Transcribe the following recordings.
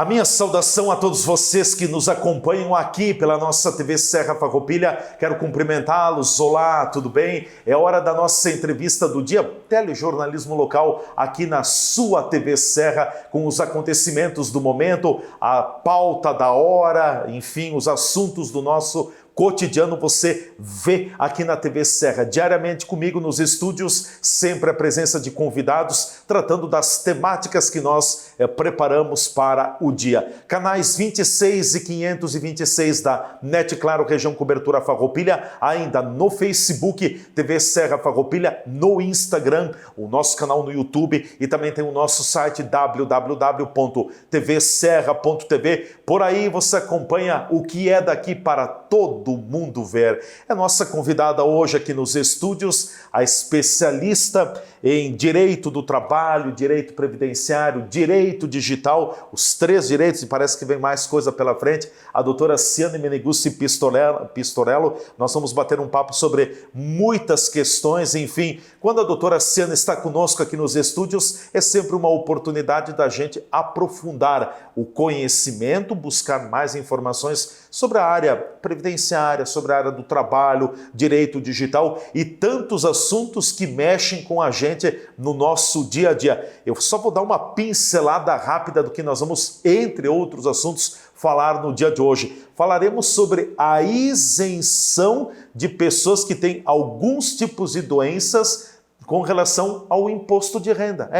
A minha saudação a todos vocês que nos acompanham aqui pela nossa TV Serra Farroupilha. Quero cumprimentá-los. Olá, tudo bem? É hora da nossa entrevista do dia, telejornalismo local aqui na sua TV Serra, com os acontecimentos do momento, a pauta da hora, enfim, os assuntos do nosso cotidiano você vê aqui na TV Serra. Diariamente comigo nos estúdios, sempre a presença de convidados, tratando das temáticas que nós preparamos para o dia. Canais 26 e 526 da NET Claro, região cobertura Farroupilha, ainda no Facebook, TV Serra Farroupilha, no Instagram, o nosso canal no YouTube e também tem o nosso site www.tvserra.tv. Por aí você acompanha o que é daqui para todo mundo ver. É nossa convidada hoje aqui nos estúdios, a especialista em direito do trabalho, direito previdenciário, direito digital, os três direitos, e parece que vem mais coisa pela frente, a doutora Ciane Meneguzzi Pistorello. Nós vamos bater um papo sobre muitas questões, enfim. Quando a doutora Ciane está conosco aqui nos estúdios, é sempre uma oportunidade da gente aprofundar o conhecimento, buscar mais informações sobre a área previdenciária, sobre a área do trabalho, direito digital e tantos assuntos que mexem com a gente no nosso dia a dia. Eu só vou dar uma pincelada rápida do que nós vamos, entre outros assuntos, falar no dia de hoje. Falaremos sobre a isenção de pessoas que têm alguns tipos de doenças com relação ao imposto de renda.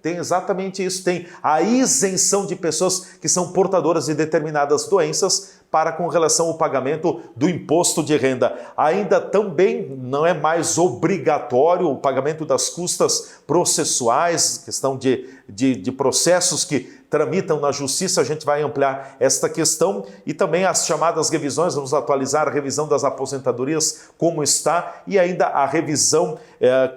Tem exatamente isso. Tem a isenção de pessoas que são portadoras de determinadas doenças para com relação ao pagamento do imposto de renda. Ainda também não é mais obrigatório o pagamento das custas processuais, questão de processos que tramitam na justiça. A gente vai ampliar esta questão e também as chamadas revisões, vamos atualizar a revisão das aposentadorias, como está, e ainda a revisão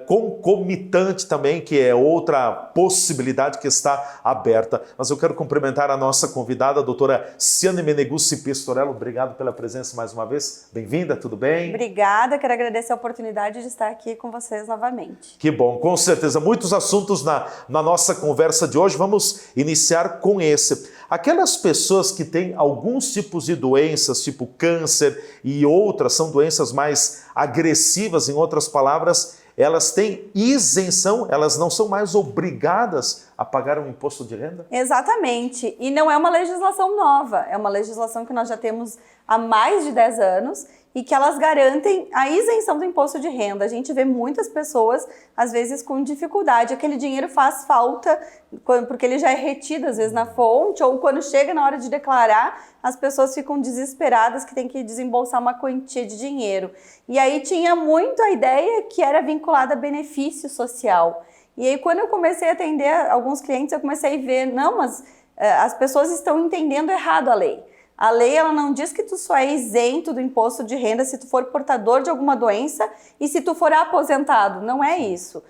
concomitante também, que é outra possibilidade que está aberta. Mas eu quero cumprimentar a nossa convidada, a doutora Ciane Meneguzzi Pistorello. Obrigado pela presença mais uma vez. Bem-vinda, tudo bem? Obrigada, quero agradecer a oportunidade de estar aqui com vocês novamente. Que bom, com certeza. Muitos assuntos na nossa conversa de hoje. Vamos iniciar com esse. Aquelas pessoas que têm alguns tipos de doenças, tipo câncer e outras, são doenças mais agressivas, em outras palavras, elas têm isenção, elas não são mais obrigadas a pagar um imposto de renda? Exatamente. E não é uma legislação nova, é uma legislação que nós já temos há mais de 10 anos e que elas garantem a isenção do imposto de renda. A gente vê muitas pessoas, às vezes, com dificuldade. Aquele dinheiro faz falta porque ele já é retido, às vezes, na fonte, ou quando chega na hora de declarar, as pessoas ficam desesperadas que tem que desembolsar uma quantia de dinheiro. E aí tinha muito a ideia que era vinculada a benefício social. E aí, quando eu comecei a atender alguns clientes, eu comecei a ver, não, mas as pessoas estão entendendo errado a lei. A lei, ela não diz que tu só é isento do imposto de renda se tu for portador de alguma doença e se tu for aposentado. Não é isso.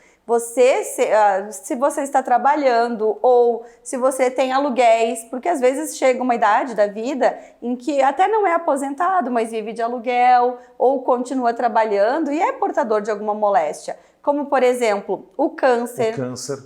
Se você está trabalhando ou se você tem aluguéis, porque às vezes chega uma idade da vida em que até não é aposentado, mas vive de aluguel ou continua trabalhando e é portador de alguma moléstia. Como, por exemplo, o câncer,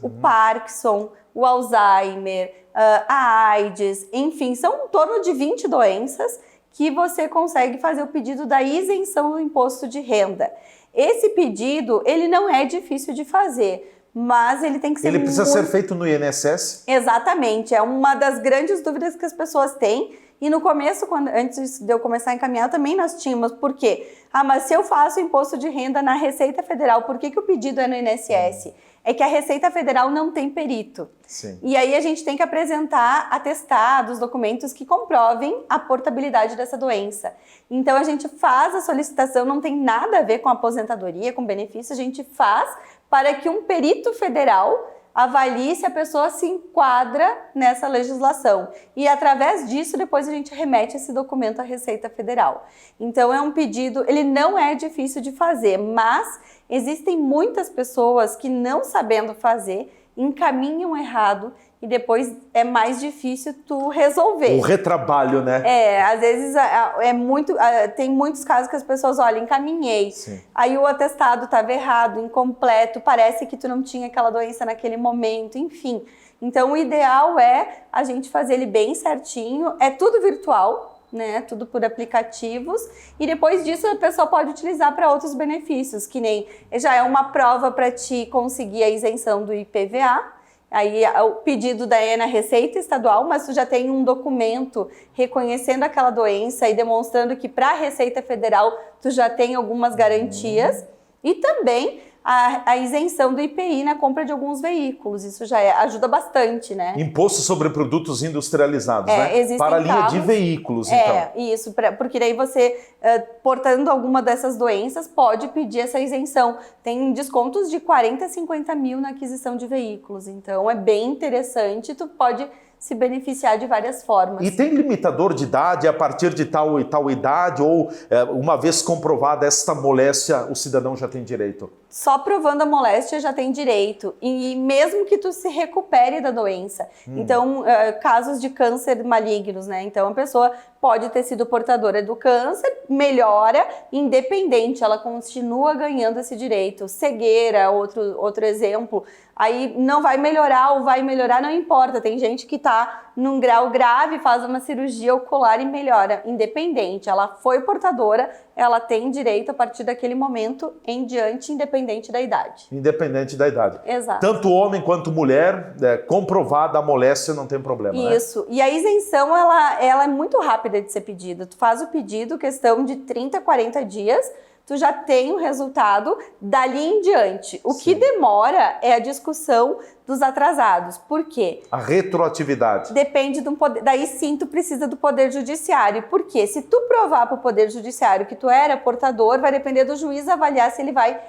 o Parkinson, o Alzheimer, a AIDS, enfim, são em torno de 20 doenças que você consegue fazer o pedido da isenção do imposto de renda. Esse pedido, ele não é difícil de fazer, mas ele tem que ser Ele precisa ser feito no INSS? Exatamente, é uma das grandes dúvidas que as pessoas têm. E no começo, antes de eu começar a encaminhar, também nós tínhamos, por quê? Mas se eu faço imposto de renda na Receita Federal, por que o pedido é no INSS? É que a Receita Federal não tem perito. Sim. E aí a gente tem que apresentar atestados, documentos que comprovem a portabilidade dessa doença. Então a gente faz a solicitação, não tem nada a ver com aposentadoria, com benefício, a gente faz para que um perito federal avalie se a pessoa se enquadra nessa legislação. E através disso, depois a gente remete esse documento à Receita Federal. Então é um pedido, ele não é difícil de fazer, mas existem muitas pessoas que não sabendo fazer, encaminham errado e depois é mais difícil tu resolver. O retrabalho, né? Às vezes tem muitos casos que as pessoas, olha, encaminhei, Sim. aí o atestado estava errado, incompleto, parece que tu não tinha aquela doença naquele momento, enfim. Então o ideal é a gente fazer ele bem certinho, é tudo virtual, né? Tudo por aplicativos, e depois disso a pessoa pode utilizar para outros benefícios, que nem já é uma prova para te conseguir a isenção do IPVA. Aí o pedido daí é na Receita Estadual, mas tu já tem um documento reconhecendo aquela doença e demonstrando que para a Receita Federal tu já tem algumas garantias. E também a isenção do IPI na compra de alguns veículos. Isso já ajuda bastante, né? Imposto sobre produtos industrializados, né? Existem para a linha carros, de veículos, então. Isso, porque daí você, portando alguma dessas doenças, pode pedir essa isenção. Tem descontos de 40 a 50 mil na aquisição de veículos, então é bem interessante, tu pode se beneficiar de várias formas. E tem limitador de idade a partir de tal e tal idade, ou uma vez comprovada esta moléstia, o cidadão já tem direito? Só provando a moléstia já tem direito, e mesmo que tu se recupere da doença. Então, casos de câncer malignos, né? Então, a pessoa pode ter sido portadora do câncer, melhora, independente, ela continua ganhando esse direito. Cegueira, outro exemplo. Aí não vai melhorar ou vai melhorar, não importa. Tem gente que tá num grau grave, faz uma cirurgia ocular e melhora. Independente, ela foi portadora, ela tem direito a partir daquele momento em diante, independente da idade. Independente da idade. Exato. Tanto homem quanto mulher, comprovada a moléstia, não tem problema, Isso. Né? E a isenção, ela é muito rápida de ser pedida. Tu faz o pedido, questão de 30, 40 dias, tu já tem o resultado dali em diante. O que demora é a discussão dos atrasados. Por quê? A retroatividade. Depende do poder. Daí sim, tu precisa do Poder Judiciário. Por quê? Se tu provar para o Poder Judiciário que tu era portador, vai depender do juiz avaliar se ele vai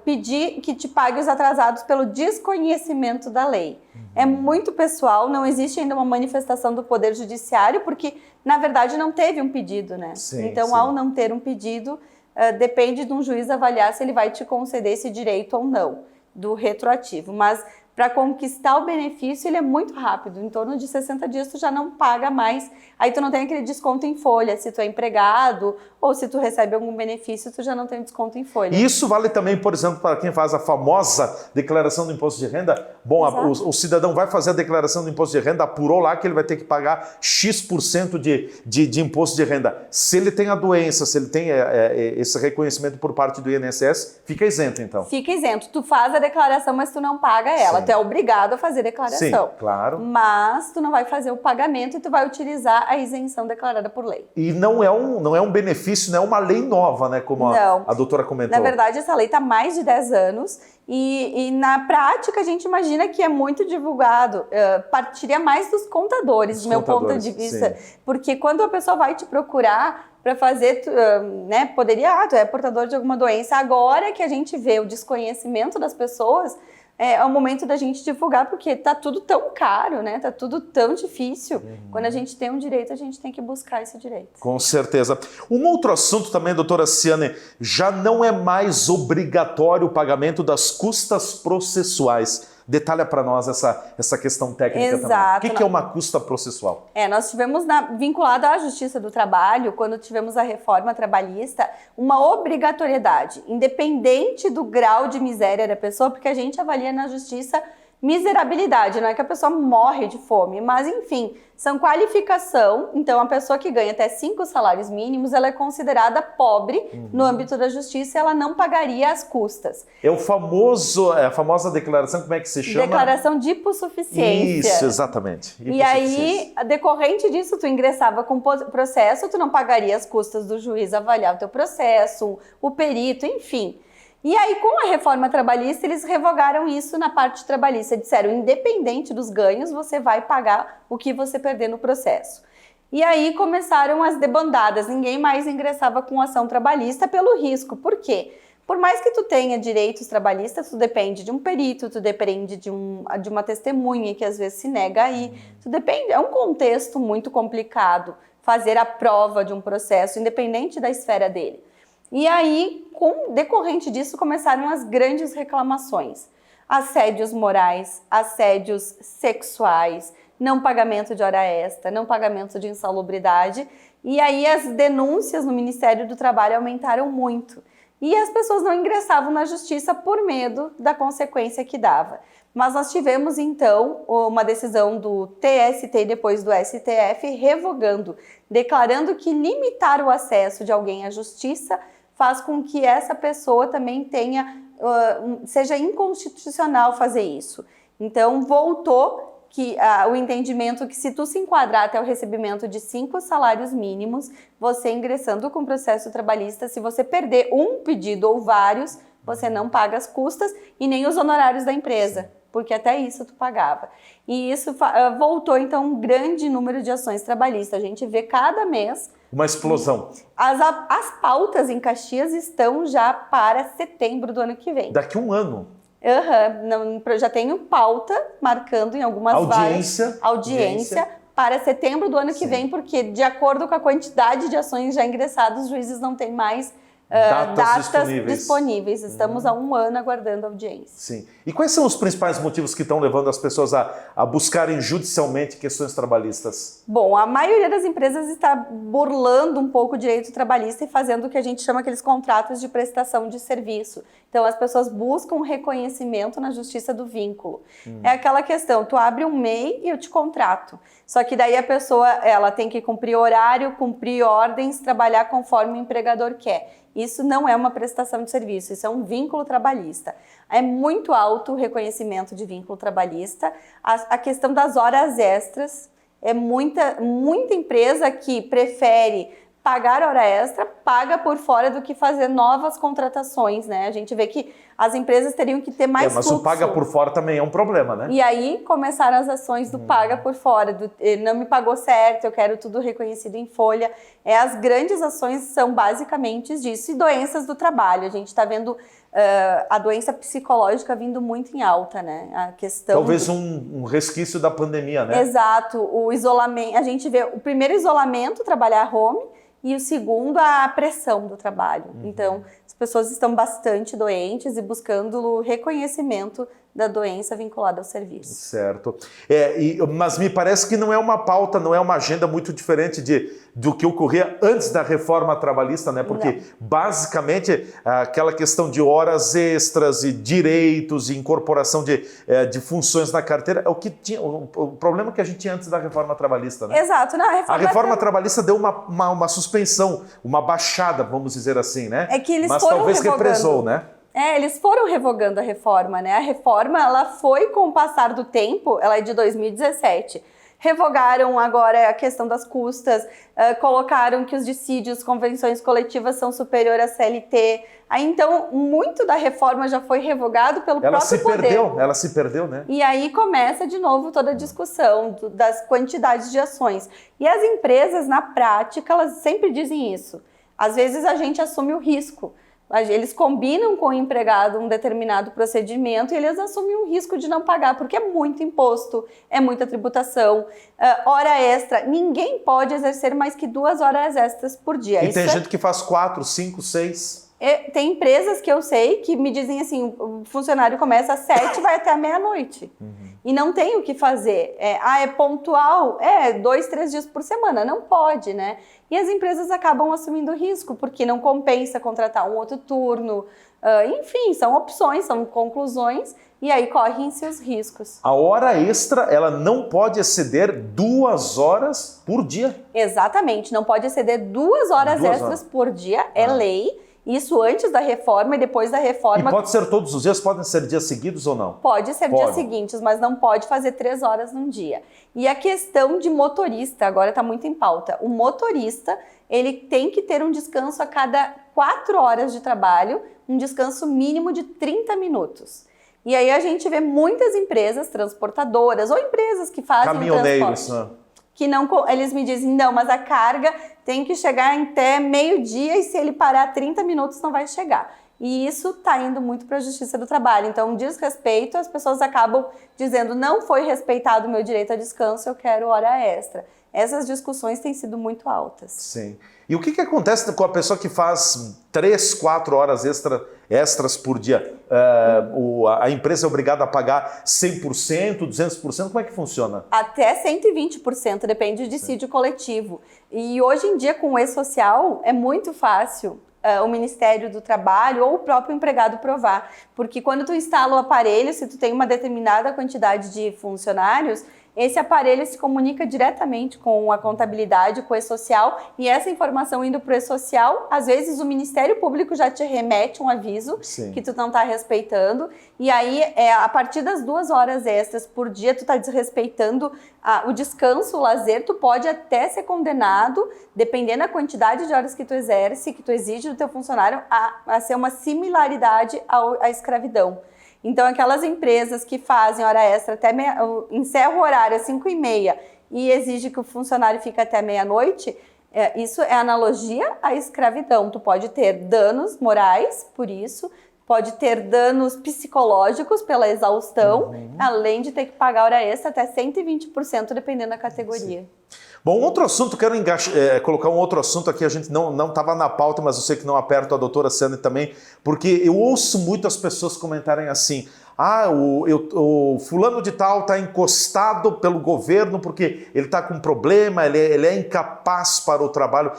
pedir que te pague os atrasados pelo desconhecimento da lei. É muito pessoal, não existe ainda uma manifestação do Poder Judiciário, porque, na verdade, não teve um pedido, né? Sim, então, ao não ter um pedido, depende de um juiz avaliar se ele vai te conceder esse direito ou não, do retroativo. Mas para conquistar o benefício, ele é muito rápido. Em torno de 60 dias, tu já não paga mais. Aí tu não tem aquele desconto em folha. Se tu é empregado ou se tu recebe algum benefício, tu já não tem desconto em folha. E isso vale também, por exemplo, para quem faz a famosa declaração do imposto de renda. Bom, o cidadão vai fazer a declaração do imposto de renda, apurou lá que ele vai ter que pagar X% de imposto de renda. Se ele tem a doença, se ele tem esse reconhecimento por parte do INSS, fica isento, então. Fica isento. Tu faz a declaração, mas tu não paga ela. Sim. Tu é obrigado a fazer a declaração. Sim, claro. Mas tu não vai fazer o pagamento e tu vai utilizar a isenção declarada por lei. E não é um benefício, não é uma lei nova, né? Como a doutora comentou. Na verdade, essa lei está há mais de 10 anos e na prática a gente imagina que é muito divulgado. Partiria mais dos contadores, do meu ponto de vista. Sim. Porque quando a pessoa vai te procurar para fazer, né, tu é portador de alguma doença. Agora que a gente vê o desconhecimento das pessoas, é o momento da gente divulgar, porque tá tudo tão caro, né? Tá tudo tão difícil. Quando a gente tem um direito, a gente tem que buscar esse direito. Com certeza. Um outro assunto também, doutora Ciane, já não é mais obrigatório o pagamento das custas processuais. Detalha para nós essa questão técnica. Exato. também. O que é uma custa processual? Nós tivemos, vinculado à Justiça do Trabalho, quando tivemos a reforma trabalhista, uma obrigatoriedade, independente do grau de miséria da pessoa, porque a gente avalia na Justiça miserabilidade, não é que a pessoa morre de fome, mas enfim, são qualificação. Então a pessoa que ganha até 5 salários mínimos, ela é considerada pobre no âmbito da justiça e ela não pagaria as custas. É a famosa declaração, como é que se chama? Declaração de hipossuficiência. Isso, exatamente. E aí, decorrente disso, tu ingressava com processo, tu não pagaria as custas do juiz avaliar o teu processo, o perito, enfim. E aí, com a reforma trabalhista, eles revogaram isso na parte trabalhista. Disseram, independente dos ganhos, você vai pagar o que você perder no processo. E aí começaram as debandadas. Ninguém mais ingressava com ação trabalhista pelo risco. Por quê? Por mais que tu tenha direitos trabalhistas, tu depende de um perito, tu depende de uma testemunha que às vezes se nega aí. É um contexto muito complicado fazer a prova de um processo, independente da esfera dele. E aí, decorrente disso, começaram as grandes reclamações. assédios morais, assédios sexuais, não pagamento de hora extra, não pagamento de insalubridade. E aí as denúncias no Ministério do Trabalho aumentaram muito. E as pessoas não ingressavam na justiça por medo da consequência que dava. Mas nós tivemos, então, uma decisão do TST e depois do STF revogando, declarando que limitar o acesso de alguém à justiça faz com que essa pessoa também seja inconstitucional fazer isso. Então, voltou o entendimento que se tu se enquadrar até o recebimento de 5 salários mínimos, você ingressando com o processo trabalhista, se você perder um pedido ou vários, você não paga as custas e nem os honorários da empresa, porque até isso tu pagava. E isso voltou, então, um grande número de ações trabalhistas. A gente vê cada mês... Uma explosão. As pautas em Caxias estão já para setembro do ano que vem. Daqui a um ano. Já tenho pauta marcando em algumas audiência para setembro do ano que vem, porque de acordo com a quantidade de ações já ingressadas, os juízes não têm mais datas disponíveis. Estamos há um ano aguardando audiência. Sim. E quais são os principais motivos que estão levando as pessoas a buscarem judicialmente questões trabalhistas? Bom, a maioria das empresas está burlando um pouco o direito trabalhista e fazendo o que a gente chama aqueles contratos de prestação de serviço. Então, as pessoas buscam reconhecimento na justiça do vínculo. É aquela questão, tu abre um MEI e eu te contrato. Só que daí a pessoa ela tem que cumprir horário, cumprir ordens, trabalhar conforme o empregador quer. Isso não é uma prestação de serviço, isso é um vínculo trabalhista. É muito alto o reconhecimento de vínculo trabalhista. A questão das horas extras, é muita empresa que prefere pagar hora extra, paga por fora do que fazer novas contratações, né? A gente vê que as empresas teriam que ter mais mas fluxo. O paga por fora também é um problema, né? E aí começaram as ações do paga por fora, do não me pagou certo, eu quero tudo reconhecido em folha. As grandes ações são basicamente disso. E doenças do trabalho, a gente está vendo a doença psicológica vindo muito em alta, né? A questão talvez um resquício da pandemia, né? Exato, o isolamento, a gente vê o primeiro isolamento, trabalhar home, e o segundo, a pressão do trabalho. Então, as pessoas estão bastante doentes e buscando o reconhecimento da doença vinculada ao serviço. Certo. Mas me parece que não é uma pauta, não é uma agenda muito diferente do que ocorria antes da reforma trabalhista, né? Porque, basicamente, aquela questão de horas extras e direitos e incorporação de funções na carteira é o que tinha, o problema que a gente tinha antes da reforma trabalhista, né? Exato. Não, a reforma trabalhista deu uma suspensão, uma baixada, vamos dizer assim, né? É que eles mas foram talvez revogando. represou, né? Eles foram revogando a reforma, né? A reforma, ela foi com o passar do tempo, ela é de 2017. Revogaram agora a questão das custas, colocaram que os dissídios, convenções coletivas são superiores à CLT. Aí, então, muito da reforma já foi revogado pelo próprio poder. Ela se perdeu, né? E aí começa de novo toda a discussão das quantidades de ações. E as empresas, na prática, elas sempre dizem isso. Às vezes a gente assume o risco. Eles combinam com o empregado um determinado procedimento e eles assumem o risco de não pagar, porque é muito imposto, é muita tributação, hora extra. Ninguém pode exercer mais que 2 horas extras por dia. E tem gente que faz 4, 5, 6... Tem empresas que eu sei que me dizem assim, o funcionário começa às 7 e vai até a meia-noite. E não tem o que fazer. É pontual? 2, 3 dias por semana. Não pode, né? E as empresas acabam assumindo risco, porque não compensa contratar um outro turno. Enfim, são opções, são conclusões, e aí correm-se os riscos. A hora extra, ela não pode exceder 2 horas por dia? Exatamente, não pode exceder 2 horas extras por dia, é lei. Isso antes da reforma e depois da reforma. E pode ser todos os dias? Podem ser dias seguidos ou não? Pode ser dias seguintes, mas não pode fazer 3 horas num dia. E a questão de motorista, agora está muito em pauta. O motorista, ele tem que ter um descanso a cada 4 horas de trabalho, um descanso mínimo de 30 minutos. E aí a gente vê muitas empresas transportadoras ou empresas que fazem caminhoneiros, transporte. Que não, eles me dizem, não, mas a carga tem que chegar até meio-dia e se ele parar 30 minutos não vai chegar. E isso está indo muito para a Justiça do Trabalho. Então, diz respeito, as pessoas acabam dizendo, não foi respeitado o meu direito a descanso, eu quero hora extra. essas discussões têm sido muito altas. Sim. E o que acontece com a pessoa que faz 3, 4 horas extras por dia? A empresa é obrigada a pagar 100%, 200%? Como é que funciona? Até 120%, depende de dissídio coletivo. E hoje em dia, com o e-social, é muito fácil o Ministério do Trabalho ou o próprio empregado provar. Porque quando tu instala o aparelho, se tu tem uma determinada quantidade de funcionários, esse aparelho se comunica diretamente com a contabilidade, com o e-social, e essa informação indo para o e-social, às vezes o Ministério Público já te remete um aviso que tu não está respeitando, e aí a partir das 2 horas extras por dia tu está desrespeitando o descanso, o lazer, tu pode até ser condenado, dependendo da quantidade de horas que tu exerce, que tu exige do teu funcionário, a ser uma similaridade à escravidão. Então, aquelas empresas que fazem hora extra até encerra o horário às 5h30 e exige que o funcionário fique até meia-noite, isso é analogia à escravidão. Tu pode ter danos morais por isso, pode ter danos psicológicos pela exaustão, além de ter que pagar hora extra até 120%, dependendo da categoria. Sim. Bom, outro assunto, quero colocar um outro assunto aqui, a gente não estava na pauta, mas eu sei que não aperto a doutora Sandra também, porque eu ouço muitas pessoas comentarem assim, o fulano de tal está encostado pelo governo porque ele está com problema, ele é incapaz para o trabalho.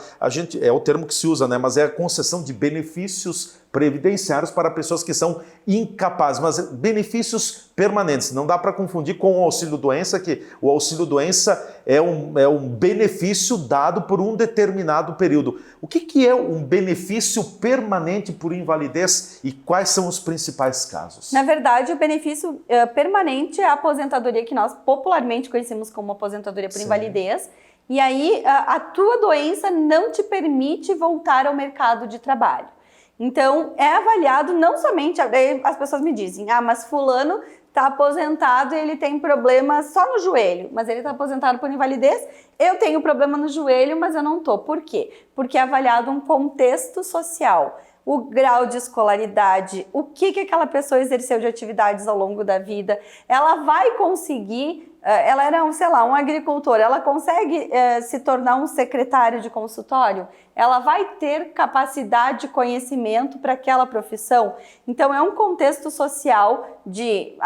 É o termo que se usa, né? Mas é a concessão de benefícios previdenciários para pessoas que são incapazes, mas benefícios permanentes. Não dá para confundir com o auxílio-doença, que o auxílio-doença é um benefício dado por um determinado período. O que é um benefício permanente por invalidez e quais são os principais casos? Na verdade, o benefício permanente é a aposentadoria que nós popularmente conhecemos como aposentadoria por invalidez. E aí, a tua doença não te permite voltar ao mercado de trabalho. Então, é avaliado não somente, as pessoas me dizem, mas fulano está aposentado e ele tem problema só no joelho, mas ele está aposentado por invalidez, eu tenho problema no joelho, mas eu não estou. Por quê? Porque é avaliado um contexto social, o grau de escolaridade, o que aquela pessoa exerceu de atividades ao longo da vida, ela vai conseguir... Ela era, um agricultor, ela consegue se tornar um secretário de consultório? Ela vai ter capacidade de conhecimento para aquela profissão? Então, é um contexto social de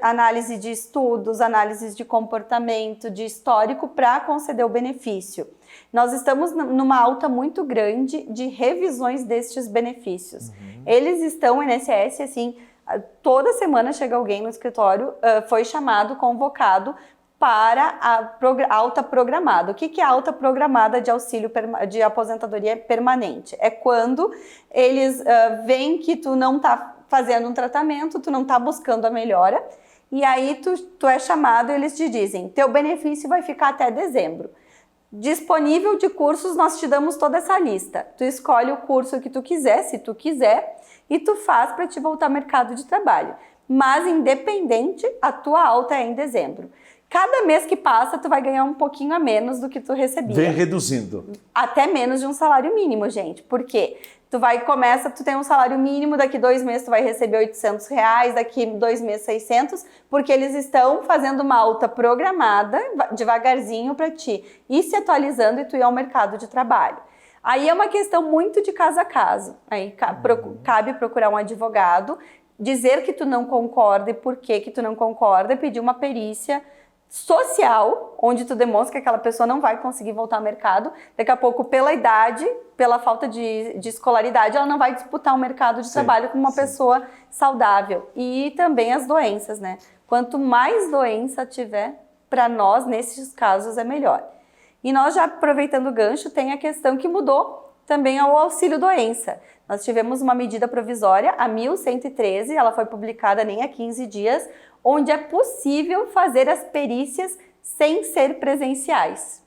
análise de estudos, análise de comportamento, de histórico para conceder o benefício. Nós estamos numa alta muito grande de revisões destes benefícios. Eles estão, o INSS, assim... Toda semana chega alguém no escritório, foi chamado, convocado para a alta programada. O que é alta programada de auxílio de aposentadoria permanente? É quando eles veem que tu não está fazendo um tratamento, tu não está buscando a melhora, e aí tu é chamado e eles te dizem, teu benefício vai ficar até dezembro. Disponível de cursos, nós te damos toda essa lista. Tu escolhe o curso que tu quiser, se tu quiser, e tu faz para te voltar ao mercado de trabalho. Mas, independente, a tua alta é em dezembro. Cada mês que passa, tu vai ganhar um pouquinho a menos do que tu recebia. Vem reduzindo. Até menos de um salário mínimo, gente. Por quê? Tu tem um salário mínimo, daqui 2 meses tu vai receber R$800, daqui 2 meses 600, porque eles estão fazendo uma alta programada, devagarzinho para ti, ir se atualizando e tu ir ao mercado de trabalho. Aí é uma questão muito de caso a caso. Aí cabe procurar um advogado, dizer que tu não concorda e por que tu não concorda, e pedir uma perícia social, onde tu demonstra que aquela pessoa não vai conseguir voltar ao mercado. Daqui a pouco, pela idade, pela falta de escolaridade, ela não vai disputar um mercado de trabalho com uma pessoa saudável. E também as doenças, né? Quanto mais doença tiver, para nós, nesses casos, é melhor. E nós, já aproveitando o gancho, tem a questão que mudou também ao auxílio-doença. Nós tivemos uma medida provisória, a 1113, ela foi publicada nem há 15 dias, onde é possível fazer as perícias sem ser presenciais.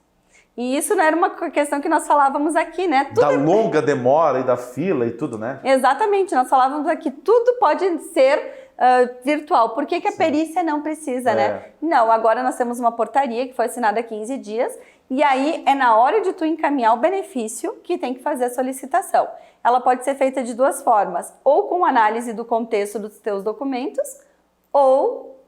E isso não era uma questão que nós falávamos aqui, né? Da longa demora e da fila e tudo, né? Exatamente, nós falávamos aqui, tudo pode ser virtual. Por que a perícia não precisa, né? Não, agora nós temos uma portaria que foi assinada há 15 dias, e aí é na hora de tu encaminhar o benefício que tem que fazer a solicitação. Ela pode ser feita de 2 formas, ou com análise do contexto dos teus documentos, ou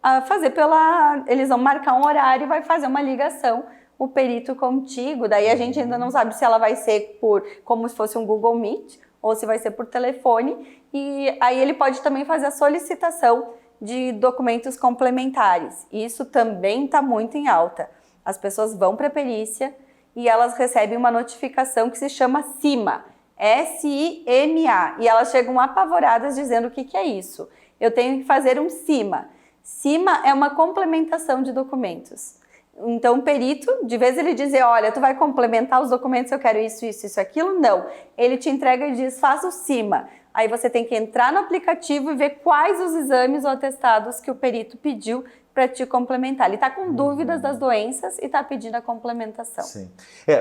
eles vão marcar um horário e vai fazer uma ligação o perito contigo. Daí a gente ainda não sabe se ela vai ser como se fosse um Google Meet ou se vai ser por telefone. E aí ele pode também fazer a solicitação de documentos complementares. Isso também está muito em alta. As pessoas vão para a perícia e elas recebem uma notificação que se chama SIMA, S-I-M-A, e elas chegam apavoradas dizendo o que é isso. Eu tenho que fazer um SIMA. SIMA é uma complementação de documentos. Então o perito, de vez ele dizer, olha, tu vai complementar os documentos, eu quero isso, isso, isso, aquilo, não. Ele te entrega e diz, faz o SIMA. Aí você tem que entrar no aplicativo e ver quais os exames ou atestados que o perito pediu para te complementar. Ele está com dúvidas das doenças e está pedindo a complementação. Sim.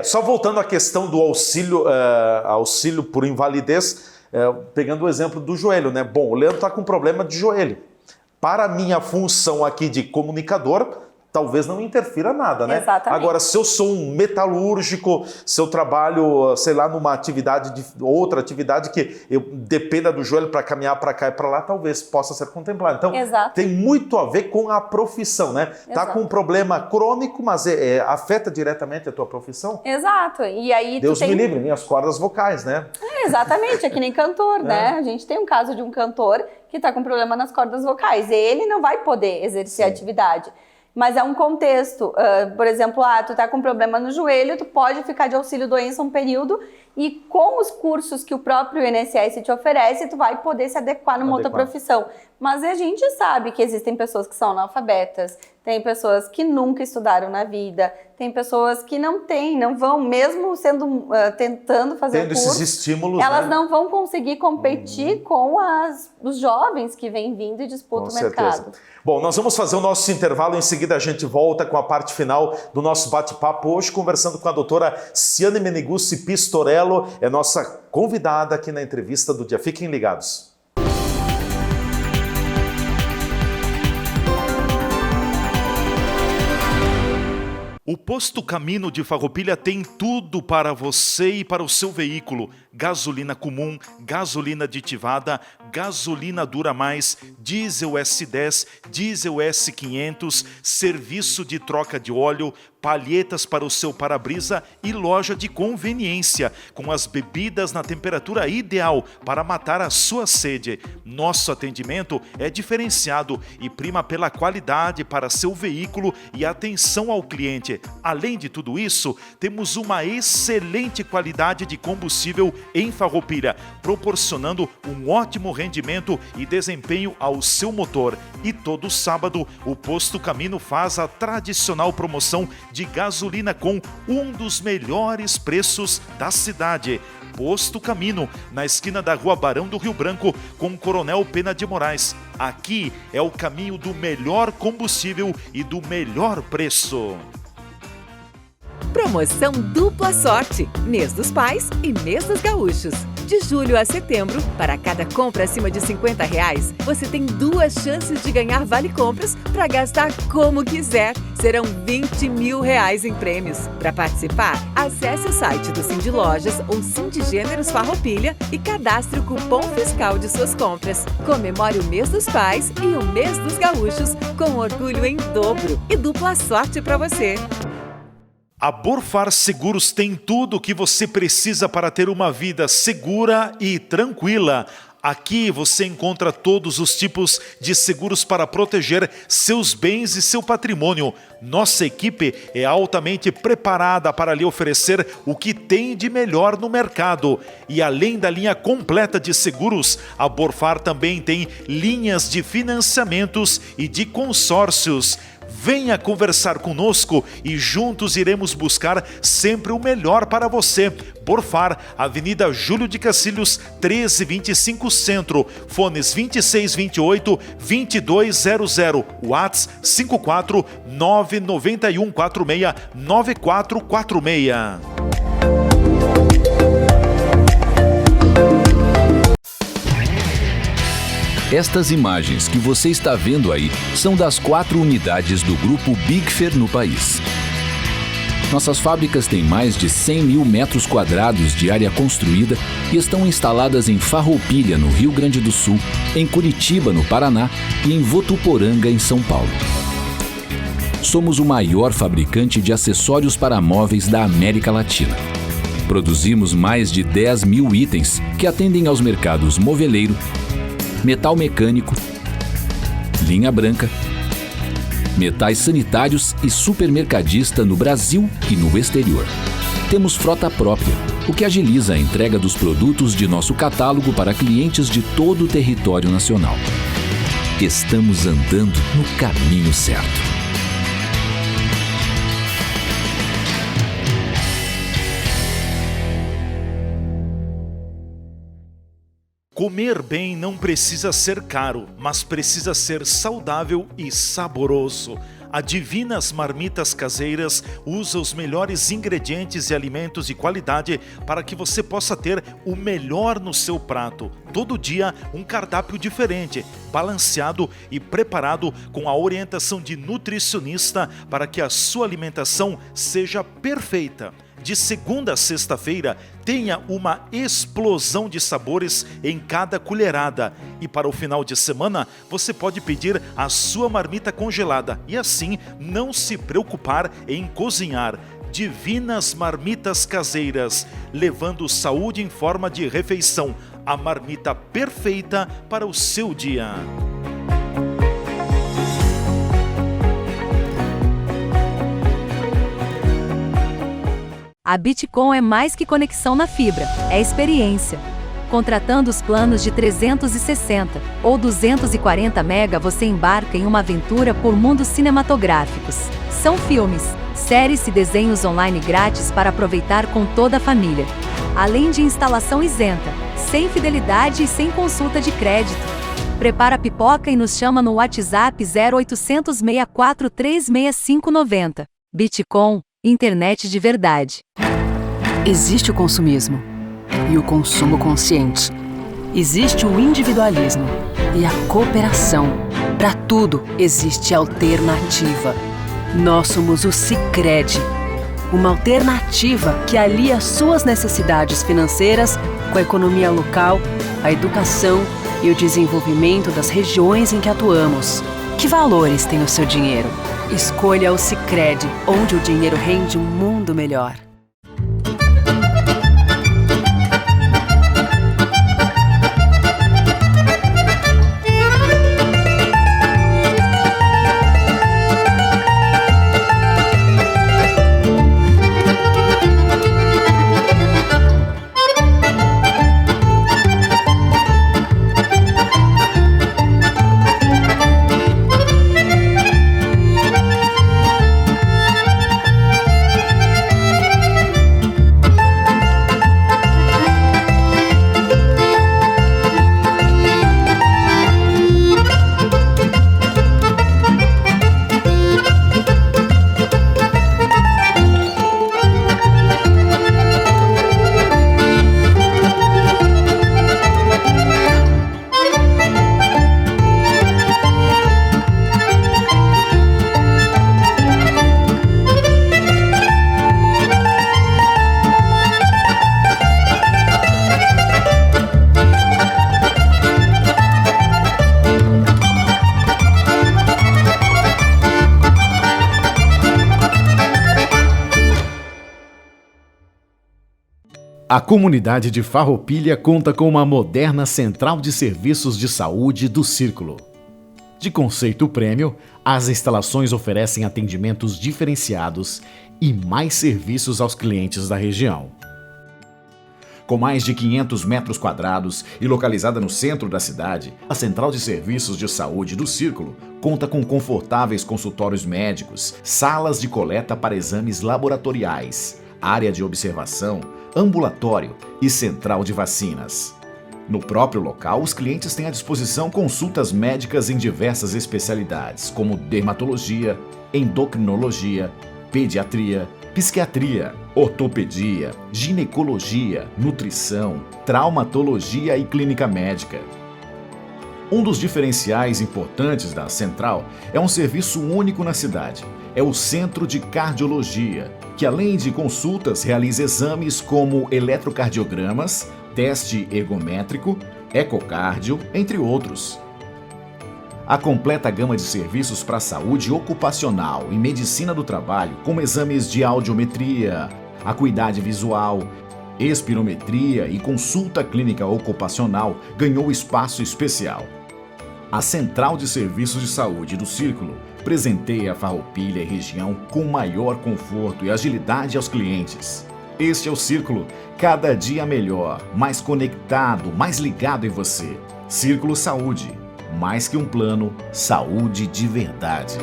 Só voltando à questão do auxílio por invalidez, pegando o exemplo do joelho, né? Bom, o Leandro está com problema de joelho. Para a minha função aqui de comunicador, talvez não interfira nada, né? Exatamente. Agora, se eu sou um metalúrgico, se eu trabalho, sei lá, numa outra atividade que eu dependa do joelho para caminhar para cá e para lá, talvez possa ser contemplado. Então, tem muito a ver com a profissão, né? Tá com um problema crônico, mas afeta diretamente a tua profissão? Exato. E aí Deus me livre, minhas cordas vocais, né? Exatamente, é que nem cantor, né? A gente tem um caso de um cantor que tá com problema nas cordas vocais. Ele não vai poder exercer a atividade. Mas é um contexto, por exemplo, tu tá com problema no joelho, tu pode ficar de auxílio doença um período e com os cursos que o próprio INSS te oferece, tu vai poder se adequar numa outra profissão. Mas a gente sabe que existem pessoas que são analfabetas, tem pessoas que nunca estudaram na vida, tem pessoas que não vão, mesmo sendo, tentando fazer tendo curso, esses estímulos, elas não vão conseguir competir com os jovens que vêm vindo e disputam o mercado. Bom, nós vamos fazer o nosso intervalo, em seguida a gente volta com a parte final do nosso bate-papo, hoje conversando com a doutora Ciane Meneguzzi Pistorello, é nossa convidada aqui na entrevista do dia. Fiquem ligados. O Posto Camino de Farroupilha tem tudo para você e para o seu veículo. Gasolina comum, gasolina aditivada, gasolina Dura Mais, diesel S10, diesel S500, serviço de troca de óleo, palhetas para o seu para-brisa e loja de conveniência, com as bebidas na temperatura ideal para matar a sua sede. Nosso atendimento é diferenciado e prima pela qualidade para seu veículo e atenção ao cliente. Além de tudo isso, temos uma excelente qualidade de combustível em Farroupilha, proporcionando um ótimo rendimento e desempenho ao seu motor. E todo sábado, o Posto Camino faz a tradicional promoção de gasolina com um dos melhores preços da cidade. Posto Camino, na esquina da Rua Barão do Rio Branco, com Coronel Pena de Moraes. Aqui é o caminho do melhor combustível e do melhor preço. Promoção Dupla Sorte, mês dos pais e mês dos gaúchos. De julho a setembro, para cada compra acima de R$50, você tem 2 chances de ganhar vale-compras para gastar como quiser. Serão R$20 mil em prêmios. Para participar, acesse o site do Cindy Lojas ou Cindy Gêneros Farroupilha e cadastre o cupom fiscal de suas compras. Comemore o mês dos pais e o mês dos gaúchos com orgulho em dobro e dupla sorte para você. A Borfar Seguros tem tudo o que você precisa para ter uma vida segura e tranquila. Aqui você encontra todos os tipos de seguros para proteger seus bens e seu patrimônio. Nossa equipe é altamente preparada para lhe oferecer o que tem de melhor no mercado. E além da linha completa de seguros, a Borfar também tem linhas de financiamentos e de consórcios. Venha conversar conosco e juntos iremos buscar sempre o melhor para você. Borfar, Avenida Júlio de Cacilhos, 1325 Centro, fones 2628-2200, WhatsApp 54 991 46 9446. Estas imagens que você está vendo aí são das 4 unidades do Grupo Bigfer no país. Nossas fábricas têm mais de 100 mil metros quadrados de área construída e estão instaladas em Farroupilha, no Rio Grande do Sul, em Curitiba, no Paraná e em Votuporanga, em São Paulo. Somos o maior fabricante de acessórios para móveis da América Latina. Produzimos mais de 10 mil itens que atendem aos mercados moveleiro, metal mecânico, linha branca, metais sanitários e supermercadista no Brasil e no exterior. Temos frota própria, o que agiliza a entrega dos produtos de nosso catálogo para clientes de todo o território nacional. Estamos andando no caminho certo. Comer bem não precisa ser caro, mas precisa ser saudável e saboroso. A Divinas Marmitas Caseiras usa os melhores ingredientes e alimentos de qualidade para que você possa ter o melhor no seu prato. Todo dia um cardápio diferente, balanceado e preparado com a orientação de nutricionista para que a sua alimentação seja perfeita. De segunda a sexta-feira, tenha uma explosão de sabores em cada colherada. E para o final de semana, você pode pedir a sua marmita congelada e assim não se preocupar em cozinhar. Divinas Marmitas Caseiras, levando saúde em forma de refeição. A marmita perfeita para o seu dia. A Bitcom é mais que conexão na fibra, é experiência. Contratando os planos de 360 ou 240 MB, você embarca em uma aventura por mundos cinematográficos. São filmes, séries e desenhos online grátis para aproveitar com toda a família. Além de instalação isenta, sem fidelidade e sem consulta de crédito. Prepara a pipoca e nos chama no WhatsApp 0800 643 6590. Bitcom, internet de verdade. Existe o consumismo e o consumo consciente. Existe o individualismo e a cooperação. Para tudo existe alternativa. Nós somos o Sicredi, uma alternativa que alia suas necessidades financeiras com a economia local, a educação e o desenvolvimento das regiões em que atuamos. Que valores tem o seu dinheiro? Escolha o Sicredi, onde o dinheiro rende um mundo melhor. A comunidade de Farroupilha conta com uma moderna central de serviços de saúde do Círculo. De conceito prêmio, as instalações oferecem atendimentos diferenciados e mais serviços aos clientes da região. Com mais de 500 metros quadrados e localizada no centro da cidade, a Central de Serviços de Saúde do Círculo conta com confortáveis consultórios médicos, salas de coleta para exames laboratoriais, área de observação, ambulatório e central de vacinas. No próprio local, os clientes têm à disposição consultas médicas em diversas especialidades, como dermatologia, endocrinologia, pediatria, psiquiatria, ortopedia, ginecologia, nutrição, traumatologia e clínica médica. Um dos diferenciais importantes da Central é um serviço único na cidade. É o Centro de Cardiologia, que além de consultas realiza exames como eletrocardiogramas, teste ergométrico, ecocardio, entre outros. A completa gama de serviços para a saúde ocupacional e medicina do trabalho, como exames de audiometria, acuidade visual, espirometria e consulta clínica ocupacional, ganhou espaço especial. A Central de Serviços de Saúde do Círculo presenteia a Farroupilha e região com maior conforto e agilidade aos clientes. Este é o Círculo, cada dia melhor, mais conectado, mais ligado em você. Círculo Saúde, mais que um plano, saúde de verdade.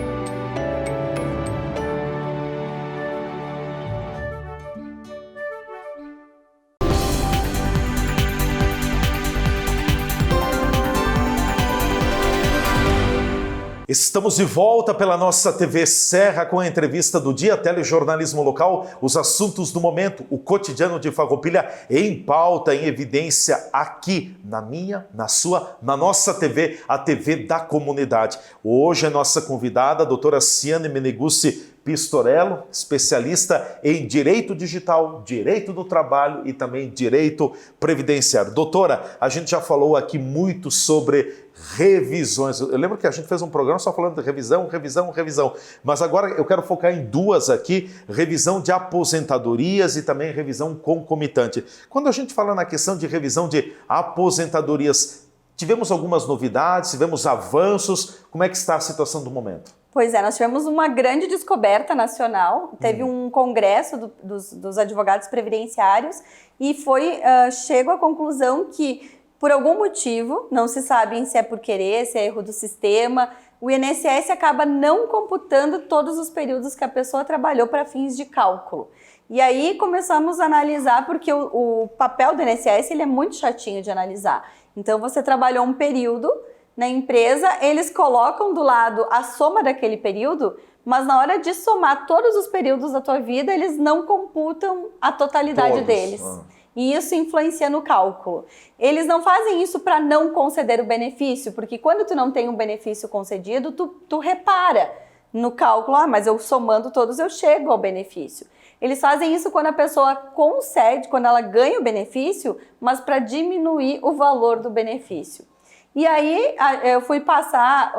Estamos de volta pela nossa TV Serra com a entrevista do dia, telejornalismo local, os assuntos do momento, o cotidiano de Farroupilha em pauta, em evidência aqui na minha, na sua, na nossa TV, a TV da comunidade. Hoje a nossa convidada, a doutora Ciane Meneguzzi Pistorello, especialista em direito digital, direito do trabalho e também direito previdenciário. Doutora, a gente já falou aqui muito sobre revisões. Eu lembro que a gente fez um programa só falando de revisão, mas agora eu quero focar em duas aqui, revisão de aposentadorias e também revisão concomitante. Quando a gente fala na questão de revisão de aposentadorias, tivemos algumas novidades, tivemos avanços, como é que está a situação do momento? Pois é, nós tivemos uma grande descoberta nacional, teve um congresso dos advogados previdenciários e chegou à conclusão que, por algum motivo, não se sabe se é por querer, se é erro do sistema, o INSS acaba não computando todos os períodos que a pessoa trabalhou para fins de cálculo. E aí começamos a analisar, porque o papel do INSS ele é muito chatinho de analisar. Então você trabalhou um período na empresa, eles colocam do lado a soma daquele período, mas na hora de somar todos os períodos da tua vida, eles não computam a totalidade deles. E isso influencia no cálculo. Eles não fazem isso para não conceder o benefício, porque quando tu não tem um benefício concedido, tu repara no cálculo, mas eu somando todos eu chego ao benefício. Eles fazem isso quando a pessoa concede, quando ela ganha o benefício, mas para diminuir o valor do benefício. E aí eu fui passar,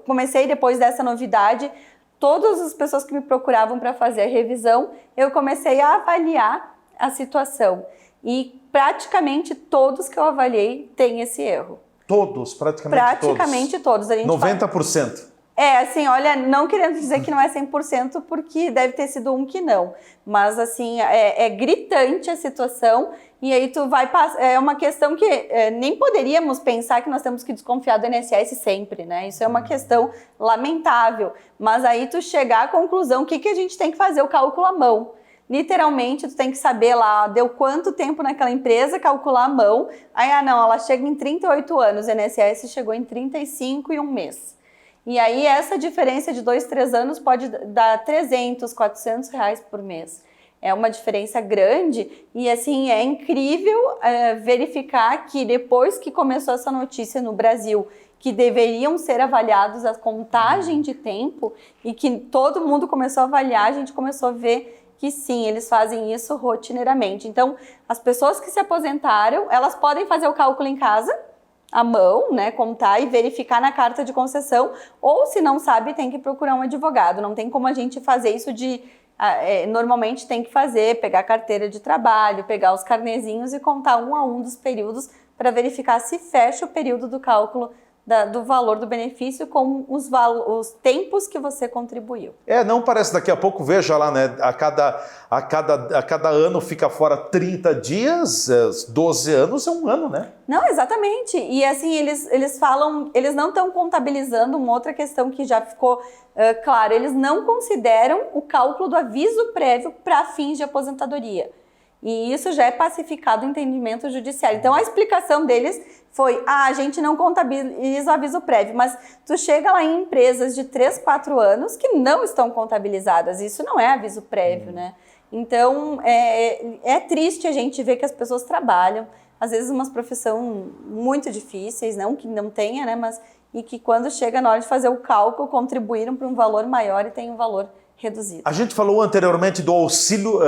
comecei depois dessa novidade, todas as pessoas que me procuravam para fazer a revisão, eu comecei a avaliar a situação. E praticamente todos que eu avaliei têm esse erro. Todos, praticamente todos. A gente 90%. Assim, olha, não querendo dizer que não é 100%, porque deve ter sido um que não. Mas, assim, é gritante a situação e aí tu vai passar... É uma questão que nem poderíamos pensar que nós temos que desconfiar do INSS sempre, né? Isso é uma questão lamentável. Mas aí tu chegar à conclusão, o que a gente tem que fazer? O cálculo à mão. Literalmente, tu tem que saber lá, deu quanto tempo naquela empresa, calcular à mão. Aí, não, ela chega em 38 anos, o INSS chegou em 35 e um mês. E aí essa diferença de 2, 3 anos pode dar 300, 400 reais por mês. É uma diferença grande e assim é incrível verificar que depois que começou essa notícia no Brasil, que deveriam ser avaliados a contagem de tempo e que todo mundo começou a avaliar, a gente começou a ver que sim, eles fazem isso rotineiramente. Então, as pessoas que se aposentaram, elas podem fazer o cálculo em casa, à mão, né, contar e verificar na carta de concessão, ou se não sabe, tem que procurar um advogado. Não tem como a gente fazer isso normalmente tem que pegar a carteira de trabalho, pegar os carnezinhos e contar um a um dos períodos para verificar se fecha o período do cálculo do valor do benefício com os tempos que você contribuiu. Não parece, daqui a pouco, veja lá, né? A cada ano fica fora 30 dias, 12 anos é um ano, né? Não, exatamente. E assim, eles falam, eles não estão contabilizando uma outra questão que já ficou claro, eles não consideram o cálculo do aviso prévio para fins de aposentadoria. E isso já é pacificado no entendimento judiciário. Então, a explicação deles foi, a gente não contabiliza o aviso prévio, mas tu chega lá em empresas de 3, 4 anos que não estão contabilizadas. Isso não é aviso prévio, né? Então, é triste a gente ver que as pessoas trabalham, às vezes umas profissões muito difíceis, não que não tenha, né? E que quando chega na hora de fazer o cálculo, contribuíram para um valor maior e tem um valor reduzido. A gente falou anteriormente do auxílio,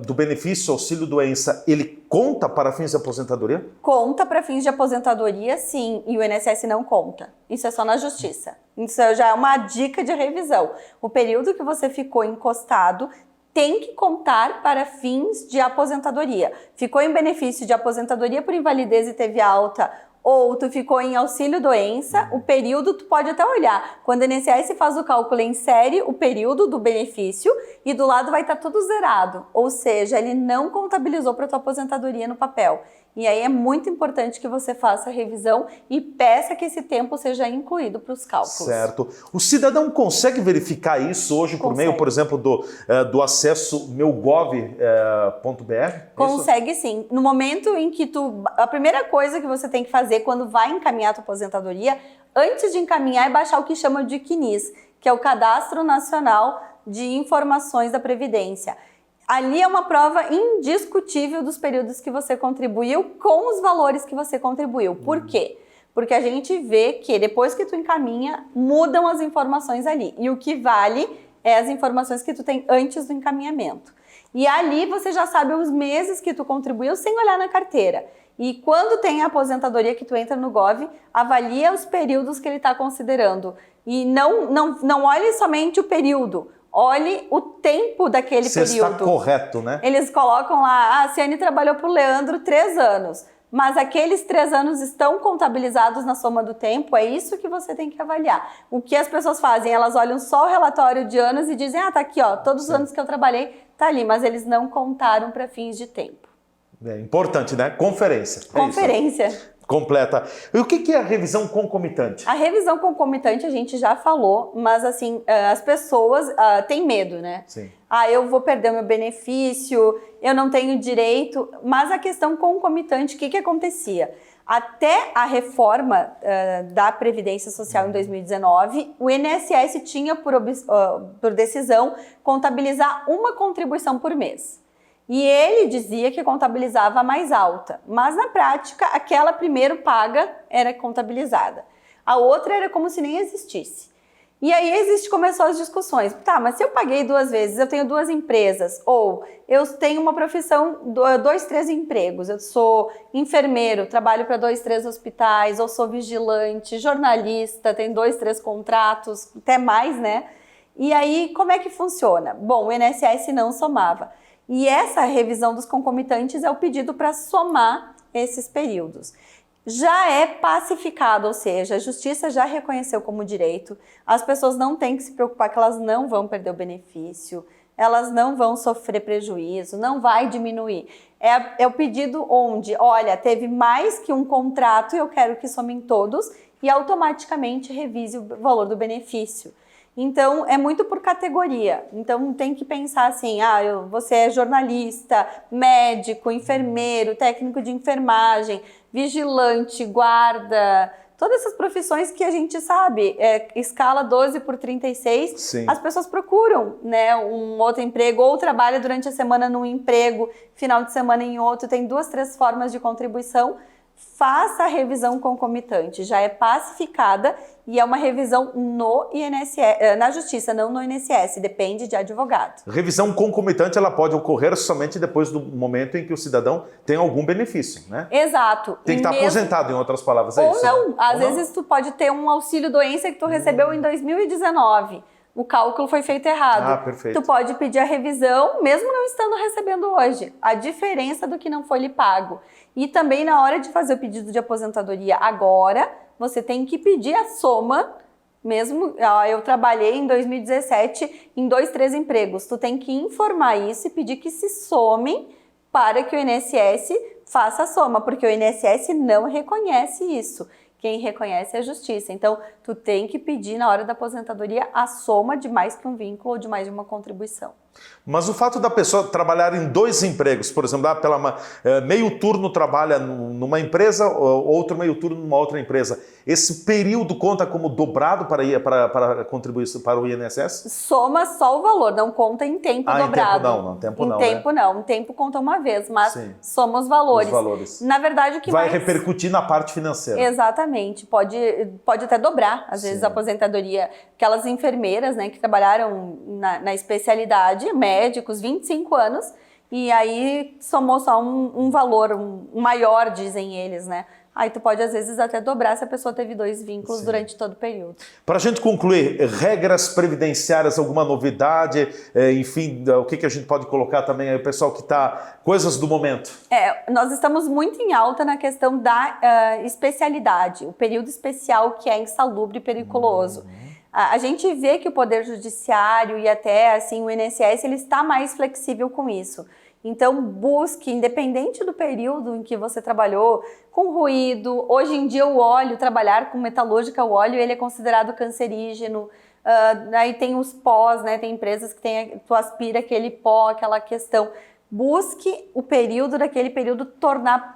do benefício auxílio-doença. Ele conta para fins de aposentadoria? Conta para fins de aposentadoria, sim, e o INSS não conta. Isso é só na justiça. Isso já é uma dica de revisão. O período que você ficou encostado tem que contar para fins de aposentadoria. Ficou em benefício de aposentadoria por invalidez e teve alta, ou tu ficou em auxílio-doença, o período tu pode até olhar. Quando o INSS faz o cálculo, insere o período do benefício e do lado vai estar tudo zerado. Ou seja, ele não contabilizou para tua aposentadoria no papel. E aí é muito importante que você faça a revisão e peça que esse tempo seja incluído para os cálculos. Certo. O cidadão consegue verificar isso hoje por meio, por exemplo, do acesso meugov.br? Consegue sim. No momento em que a primeira coisa que você tem que fazer quando vai encaminhar a tua aposentadoria, antes de encaminhar, é baixar o que chama de CNIS, que é o Cadastro Nacional de Informações da Previdência. Ali é uma prova indiscutível dos períodos que você contribuiu com os valores que você contribuiu. Por quê? Porque a gente vê que depois que tu encaminha, mudam as informações ali. E o que vale é as informações que tu tem antes do encaminhamento. E ali você já sabe os meses que tu contribuiu sem olhar na carteira. E quando tem a aposentadoria que tu entra no Gov, avalia os períodos que ele está considerando. E não olhe somente o período. Olhe o tempo daquele período. Está correto, né? Eles colocam lá, a Ciane trabalhou para o Leandro 3 anos, mas aqueles 3 anos estão contabilizados na soma do tempo, é isso que você tem que avaliar. O que as pessoas fazem? Elas olham só o relatório de anos e dizem, tá aqui, ó, todos os anos que eu trabalhei, tá ali, mas eles não contaram para fins de tempo. É importante, né? Conferência. Conferência. Isso. Completa. E o que é a revisão concomitante? A revisão concomitante a gente já falou, mas assim, as pessoas têm medo, né? Sim. Eu vou perder o meu benefício, eu não tenho direito, mas a questão concomitante, o que acontecia? Até a reforma da Previdência Social em 2019, o INSS tinha por decisão contabilizar uma contribuição por mês. E ele dizia que contabilizava a mais alta, mas na prática aquela primeiro paga era contabilizada. A outra era como se nem existisse. E aí começou as discussões. Tá, mas se eu paguei 2 vezes, eu tenho 2 empresas, ou eu tenho uma profissão, 2, 3 empregos, eu sou enfermeiro, trabalho para 2, 3 hospitais, ou sou vigilante, jornalista, tenho 2, 3 contratos, até mais, né? E aí como é que funciona? Bom, o INSS não somava. E essa revisão dos concomitantes é o pedido para somar esses períodos. Já é pacificado, ou seja, a justiça já reconheceu como direito, as pessoas não têm que se preocupar que elas não vão perder o benefício, elas não vão sofrer prejuízo, não vai diminuir. É o pedido onde, olha, teve mais que um contrato e eu quero que somem todos e automaticamente revise o valor do benefício. Então, é muito por categoria. Então, tem que pensar assim, você é jornalista, médico, enfermeiro, técnico de enfermagem, vigilante, guarda, todas essas profissões que a gente sabe, escala 12 por 36, Sim. As pessoas procuram, né, um outro emprego, ou trabalha durante a semana num emprego, final de semana em outro, tem 2, 3 formas de contribuição. Faça a revisão concomitante, já é pacificada e é uma revisão no INSS, na Justiça, não no INSS, depende de advogado. Revisão concomitante ela pode ocorrer somente depois do momento em que o cidadão tem algum benefício, né? Exato. Tem que estar aposentado, em outras palavras, é ou isso? Não, né? Às vezes tu pode ter um auxílio-doença que tu recebeu em 2019. O cálculo foi feito errado. Perfeito. Tu pode pedir a revisão, mesmo não estando recebendo hoje. A diferença do que não foi lhe pago. E também na hora de fazer o pedido de aposentadoria agora, você tem que pedir a soma, mesmo, eu trabalhei em 2017 em 2, 3 empregos. Tu tem que informar isso e pedir que se somem para que o INSS faça a soma, porque o INSS não reconhece isso. Quem reconhece é a justiça. Então, tu tem que pedir na hora da aposentadoria a soma de mais que um vínculo ou de mais de uma contribuição. Mas o fato da pessoa trabalhar em 2 empregos, por exemplo, meio turno trabalha numa empresa, outro meio turno numa outra empresa, esse período conta como dobrado para contribuição para o INSS? Soma só o valor, não conta em tempo dobrado. Em tempo não. Em tempo conta uma vez, mas soma os valores. Os valores. Na verdade, o que vai repercutir na parte financeira. Exatamente. Pode até dobrar, às vezes, a aposentadoria. Aquelas enfermeiras, né, que trabalharam na especialidade, médicos, 25 anos, e aí somou só um valor um maior, dizem eles, né? Aí tu pode, às vezes, até dobrar se a pessoa teve 2 vínculos durante todo o período. Para a gente concluir, regras previdenciárias, alguma novidade? Enfim, o que a gente pode colocar também aí, o pessoal que está... Coisas do momento. Nós estamos muito em alta na questão da especialidade, o período especial que é insalubre e periculoso. A gente vê que o Poder Judiciário e até assim, o INSS ele está mais flexível com isso. Então, busque, independente do período em que você trabalhou, com ruído. Hoje em dia, o óleo, trabalhar com metalúrgica, o óleo ele é considerado cancerígeno. Aí tem os pós, né? Tem empresas que tu aspira aquele pó, aquela questão. Busque o período daquele período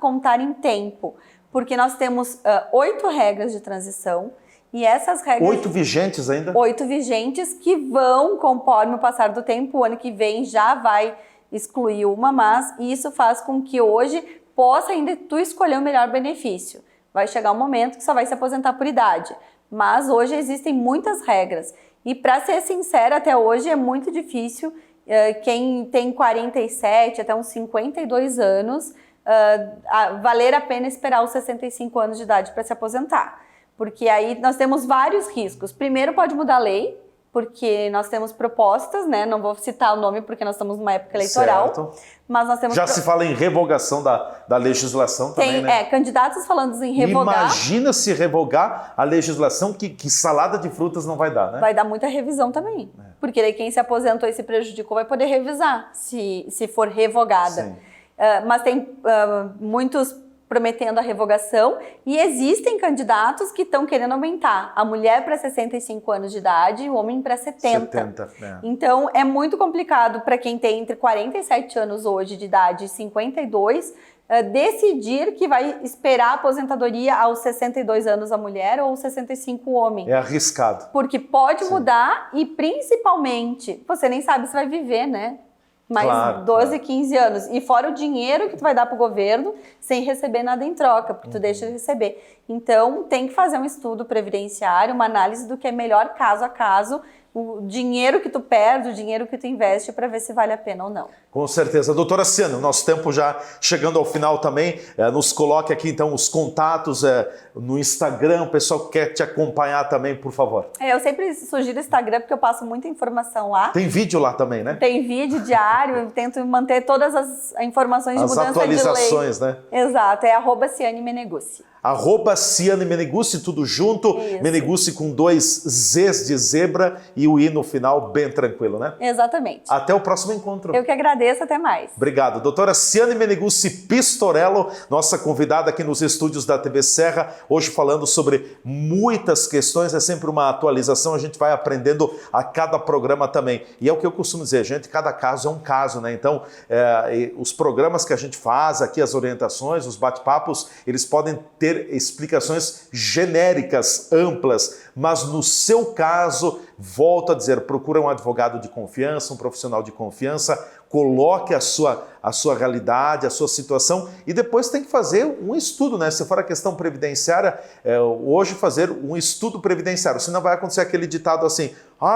contar em tempo. Porque nós temos 8 regras de transição. E essas regras... 8 vigentes ainda? 8 vigentes que vão, conforme o passar do tempo, o ano que vem já vai excluir uma, mas isso faz com que hoje possa ainda tu escolher o melhor benefício. Vai chegar um momento que só vai se aposentar por idade, mas hoje existem muitas regras. E para ser sincera, até hoje é muito difícil quem tem 47 até uns 52 anos valer a pena esperar os 65 anos de idade para se aposentar. Porque aí nós temos vários riscos. Primeiro, pode mudar a lei, porque nós temos propostas, né? Não vou citar o nome porque nós estamos numa época eleitoral. Certo. Mas nós temos... Já se fala em revogação da legislação também, né? Candidatos falando em revogar. Imagina se revogar a legislação, que salada de frutas não vai dar, né? Vai dar muita revisão também. Porque daí quem se aposentou e se prejudicou vai poder revisar, se for revogada. Mas tem muitos prometendo a revogação, e existem candidatos que estão querendo aumentar a mulher para 65 anos de idade e o homem para 70. Então, é muito complicado para quem tem entre 47 anos hoje de idade e 52, decidir que vai esperar a aposentadoria aos 62 anos a mulher ou 65 o homem. É arriscado. Porque pode mudar e, principalmente, você nem sabe se vai viver, né? Mais 12, 15 anos. E fora o dinheiro que tu vai dar pro governo sem receber nada em troca, porque tu deixa de receber. Então, tem que fazer um estudo previdenciário, uma análise do que é melhor caso a caso, o dinheiro que tu perde, o dinheiro que tu investe para ver se vale a pena ou não. Com certeza. Doutora Ciane, o nosso tempo já chegando ao final também, nos coloque aqui então os contatos no Instagram, o pessoal que quer te acompanhar também, por favor. Eu sempre sugiro o Instagram porque eu passo muita informação lá. Tem vídeo lá também, né? Tem vídeo diário, eu tento manter todas as informações de mudança de lei. As atualizações, né? Exato, é @CianeMeneguzzi. @Ciane Meneguzzi, tudo junto. Isso. Meneguzzi com 2 Zs de zebra e o I no final, bem tranquilo, né? Exatamente. Até o próximo encontro. Eu que agradeço, até mais. Obrigado. Doutora Ciane Meneguzzi Pistorello, nossa convidada aqui nos estúdios da TV Serra, hoje falando sobre muitas questões, é sempre uma atualização, a gente vai aprendendo a cada programa também. E é o que eu costumo dizer, gente, cada caso é um caso, né? Então, os programas que a gente faz aqui, as orientações, os bate-papos, eles podem ter explicações genéricas, amplas, mas no seu caso, volto a dizer, procura um advogado de confiança, um profissional de confiança, coloque a sua realidade, a sua situação e depois tem que fazer um estudo, né? Se for a questão previdenciária, hoje fazer um estudo previdenciário, senão vai acontecer aquele ditado assim,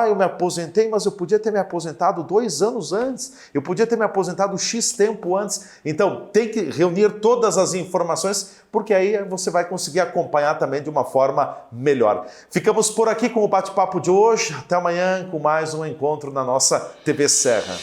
eu me aposentei, mas eu podia ter me aposentado 2 anos antes, eu podia ter me aposentado X tempo antes. Então, tem que reunir todas as informações, porque aí você vai conseguir acompanhar também de uma forma melhor. Ficamos por aqui com o bate-papo de hoje. Até amanhã com mais um encontro na nossa TV Serra.